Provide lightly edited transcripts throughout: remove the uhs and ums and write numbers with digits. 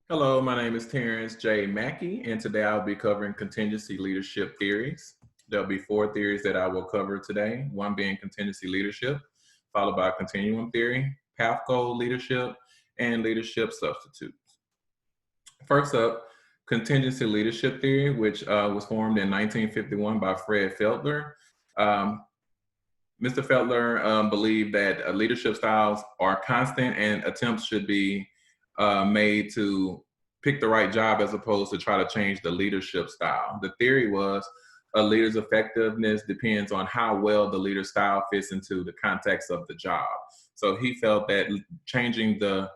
Hello, my name is Terrance J. Mackey, and today I'll be covering contingency leadership theories. There'll be 4 theories that I will cover today, one being contingency leadership, followed by continuum theory, path goal leadership, and leadership substitutes. First up, contingency leadership theory, which was formed in 1951 by Fred Feltler. Mr. Feltler believed that leadership styles are constant and attempts should be made to pick the right job as opposed to try to change the leadership style. The theory was a leader's effectiveness depends on how well the leader style fits into the context of the job. So he felt that changing the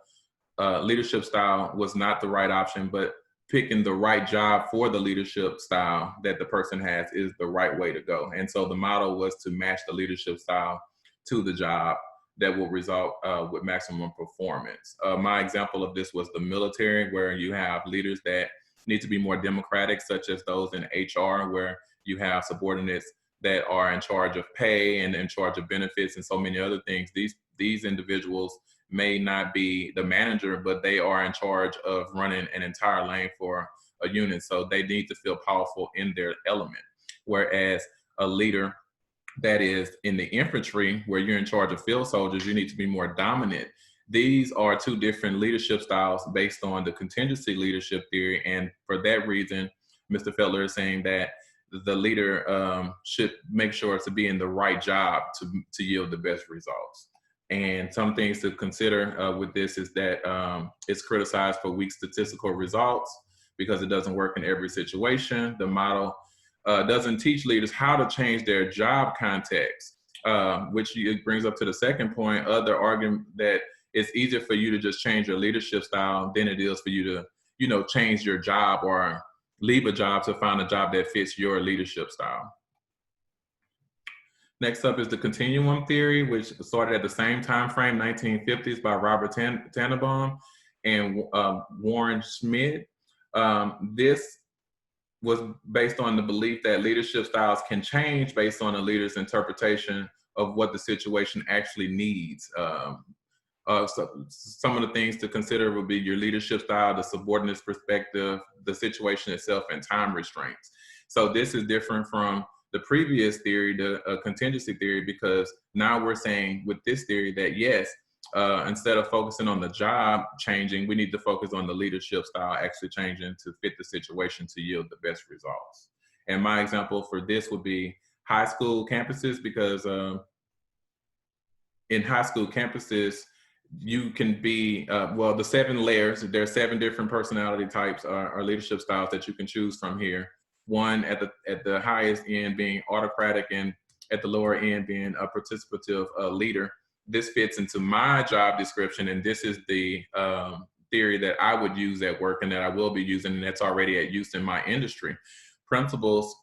leadership style was not the right option, but picking the right job for the leadership style that the person has is the right way to go. And so the model was to match the leadership style to the job that will result with maximum performance. My example of this was the military, where you have leaders that need to be more democratic, such as those in HR, where you have subordinates that are in charge of pay and in charge of benefits and so many other things. These individuals may not be the manager, but they are in charge of running an entire lane for a unit. So they need to feel powerful in their element. Whereas a leader that is in the infantry, where you're in charge of field soldiers, you need to be more dominant. These are 2 different leadership styles based on the contingency leadership theory. And for that reason, Mr. Feltler is saying that the leader should make sure to be in the right job to yield the best results. And some things to consider with this is that it's criticized for weak statistical results because it doesn't work in every situation. The model doesn't teach leaders how to change their job context, which brings up to the second point. Other argument that it's easier for you to just change your leadership style than it is for you to, change your job or leave a job to find a job that fits your leadership style. Next up is the continuum theory, which started at the same time frame, 1950s, by Robert Tannenbaum and Warren Schmidt. This was based on the belief that leadership styles can change based on a leader's interpretation of what the situation actually needs. So some of the things to consider would be your leadership style, the subordinate's perspective, the situation itself, and time restraints. So this is different from the previous theory, the contingency theory, because now we're saying with this theory that yes, instead of focusing on the job changing, we need to focus on the leadership style actually changing to fit the situation to yield the best results. And my example for this would be high school campuses, because in high school campuses, you can be, the 7 layers, there are 7 different personality types or leadership styles that you can choose from here. One at the highest end being autocratic, and at the lower end being a participative leader. This fits into my job description, and this is the theory that I would use at work and that I will be using, and that's already at use in my industry. Principals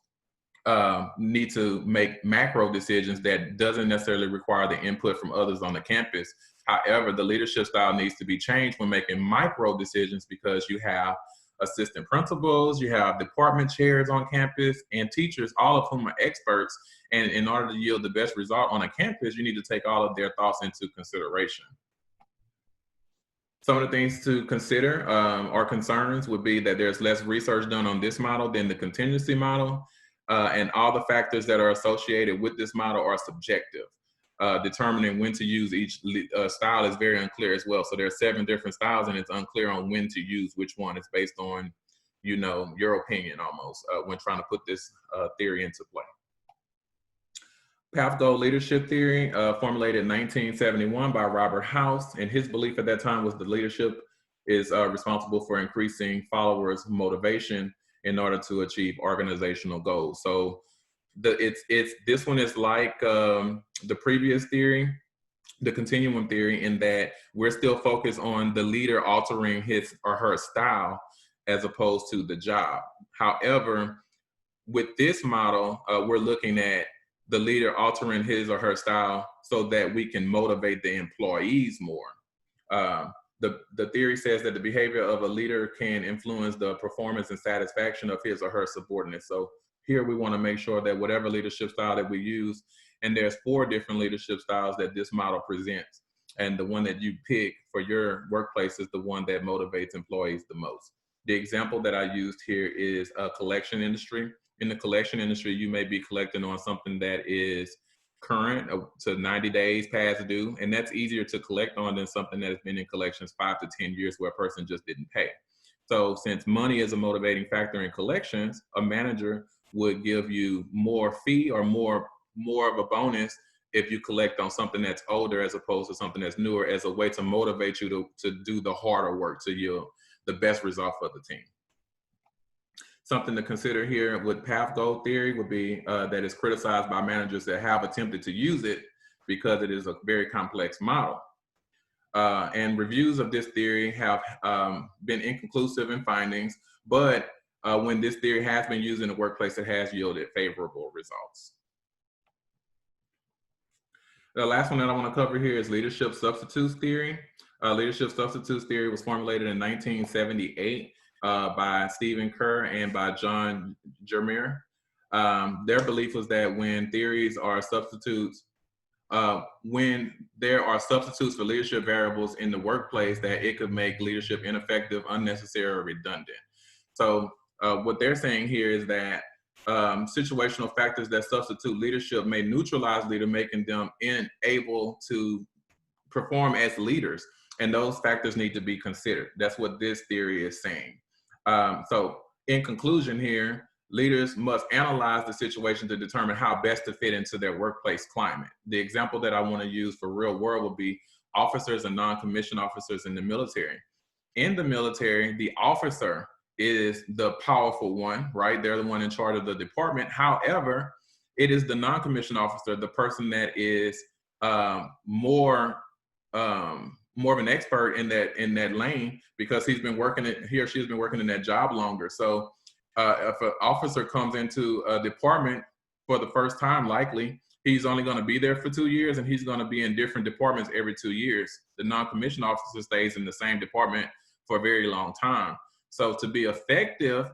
need to make macro decisions that doesn't necessarily require the input from others on the campus. However, the leadership style needs to be changed when making micro decisions, because you have assistant principals, you have department chairs on campus, and teachers, all of whom are experts. And in order to yield the best result on a campus, you need to take all of their thoughts into consideration. Some of the things to consider or concerns would be that there's less research done on this model than the contingency model, and all the factors that are associated with this model are subjective. Determining when to use each style is very unclear as well. So there are 7 different styles, and it's unclear on when to use which one. It's based on, your opinion almost when trying to put this theory into play. Path goal leadership theory, formulated in 1971 by Robert House, and his belief at that time was the leadership is responsible for increasing followers' motivation in order to achieve organizational goals. So this one is like the previous theory, the continuum theory, in that we're still focused on the leader altering his or her style as opposed to the job. However, with this model, we're looking at the leader altering his or her style so that we can motivate the employees more. The theory says that the behavior of a leader can influence the performance and satisfaction of his or her subordinates. So here we want to make sure that whatever leadership style that we use, and there's 4 different leadership styles that this model presents, and the one that you pick for your workplace is the one that motivates employees the most. The example that I used here is a collection industry. In the collection industry, you may be collecting on something that is current to 90 days past due, and that's easier to collect on than something that has been in collections 5 to 10 years where a person just didn't pay. So since money is a motivating factor in collections, a manager would give you more fee or more of a bonus if you collect on something that's older as opposed to something that's newer, as a way to motivate you to do the harder work to yield the best result for the team. Something to consider here with path goal theory would be that it's criticized by managers that have attempted to use it because it is a very complex model. And reviews of this theory have been inconclusive in findings, but when this theory has been used in the workplace, it has yielded favorable results. The last one that I want to cover here is leadership substitutes theory. Leadership substitutes theory was formulated in 1978 by Stephen Kerr and by John Jermier. Their belief was that when theories are substitutes, when there are substitutes for leadership variables in the workplace, that it could make leadership ineffective, unnecessary, or redundant. So what they're saying here is that situational factors that substitute leadership may neutralize leader, making them unable to perform as leaders. And those factors need to be considered. That's what this theory is saying. So in conclusion here, leaders must analyze the situation to determine how best to fit into their workplace climate. The example that I want to use for real world would be officers and non-commissioned officers in the military. In the military, the officer is the powerful one, right? They're the one in charge of the department. However, it is the non-commissioned officer, the person that is more of an expert in that lane, because he or she has been working in that job longer. So if an officer comes into a department for the first time, likely he's only going to be there for 2 years, and he's going to be in different departments every 2 years. The non-commissioned officer stays in the same department for a very long time. So to be effective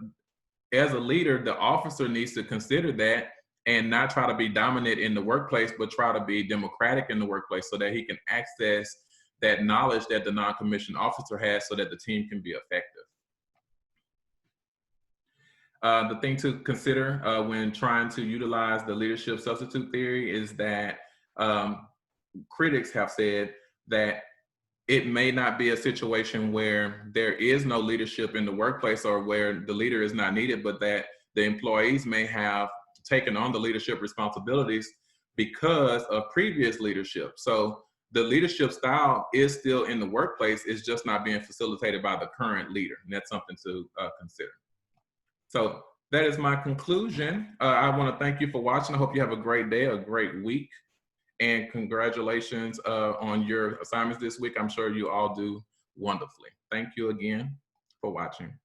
as a leader, the officer needs to consider that and not try to be dominant in the workplace, but try to be democratic in the workplace so that he can access that knowledge that the non-commissioned officer has so that the team can be effective. The thing to consider when trying to utilize the leadership substitute theory is that critics have said that it may not be a situation where there is no leadership in the workplace or where the leader is not needed, but that the employees may have taken on the leadership responsibilities because of previous leadership. So the leadership style is still in the workplace, it's just not being facilitated by the current leader. And that's something to consider. So that is my conclusion. I want to thank you for watching. I hope you have a great day, a great week. And congratulations on your assignments this week. I'm sure you all do wonderfully. Thank you again for watching.